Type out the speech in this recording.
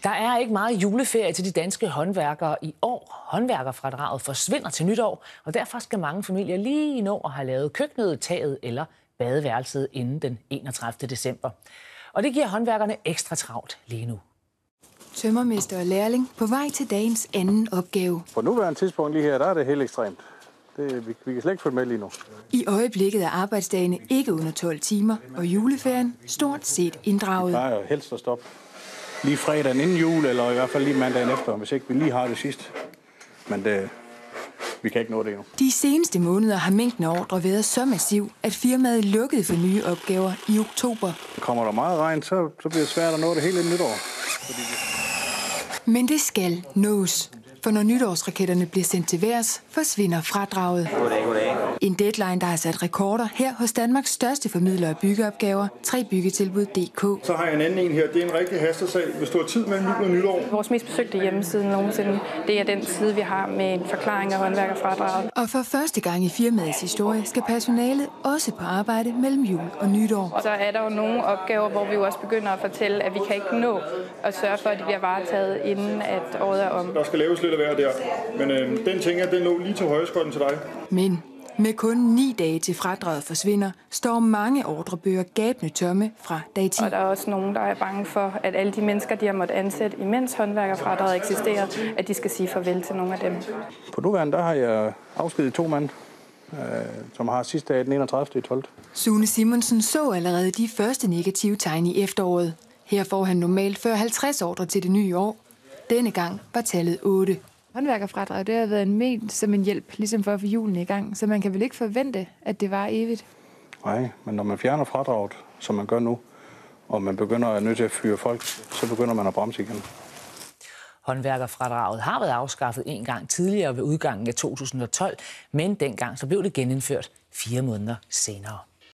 Der er ikke meget juleferie til de danske håndværkere i år. Håndværkerfradraget forsvinder til nytår, og derfor skal mange familier lige nå at have lavet køkkenet, taget eller badeværelset inden den 31. december. Og det giver håndværkerne ekstra travlt lige nu. Tømmermester og lærling på vej til dagens anden opgave. På nuværende tidspunkt lige her, der er det helt ekstremt. Vi kan slet ikke følge med lige nu. I øjeblikket er arbejdsdagene ikke under 12 timer, og juleferien stort set inddraget. Vi plejer jo helst at stoppe lige fredagen inden jul, eller i hvert fald lige mandagen efter, hvis ikke vi lige har det sidste. Men vi kan ikke nå det endnu. De seneste måneder har mængden af ordre været så massiv, at firmaet lukkede for nye opgaver i oktober. Kommer der meget regn, så bliver det svært at nå det hele nytår. Men det skal nås. For når nytårsraketterne bliver sendt til værs, forsvinder fradraget. Goddag. En deadline, der har sat rekorder her hos Danmarks største formidler af byggeopgaver, 3byggetilbud.dk. Så har jeg en anden en her. Det er en rigtig hastesag, hvis du har tid mellem jul og nytår. Vores mest besøgte hjemmeside nogensinde, det er den side, vi har med en forklaring af håndværkerfradraget. Og for første gang i firmaets historie skal personalet også på arbejde mellem jul og nytår. Og så er der jo nogle opgaver, hvor vi jo også begynder at fortælle, at vi kan ikke nå at sørge for, at de bliver varetaget, inden at året er om. Der skal laves lidt af hver der. Men den ting er, den lå lige til højreskånden til dig. Men med kun 9 dage til fradraget forsvinder, står mange ordrebøger gabende tomme fra dag 10. Og der er også nogen, der er bange for, at alle de mennesker, de har måttet ansætte, imens håndværkerfradraget eksisterer, at de skal sige farvel til nogle af dem. På nuværende, der har jeg afskediget 2 mand, som har sidste dag den 31. 12. Sune Simonsen så allerede de første negative tegn i efteråret. Her får han normalt 40-50 ordre til det nye år. Denne gang var tallet 8. Håndværkerfradrag, det har været ment som en hjælp, ligesom for at få julen i gang. Så man kan vel ikke forvente, at det var evigt? Nej, men når man fjerner fradraget, som man gør nu, og man begynder at nødt til at fyre folk, så begynder man at bremse igen. Håndværkerfradraget har været afskaffet en gang tidligere ved udgangen af 2012, men dengang så blev det genindført 4 måneder senere.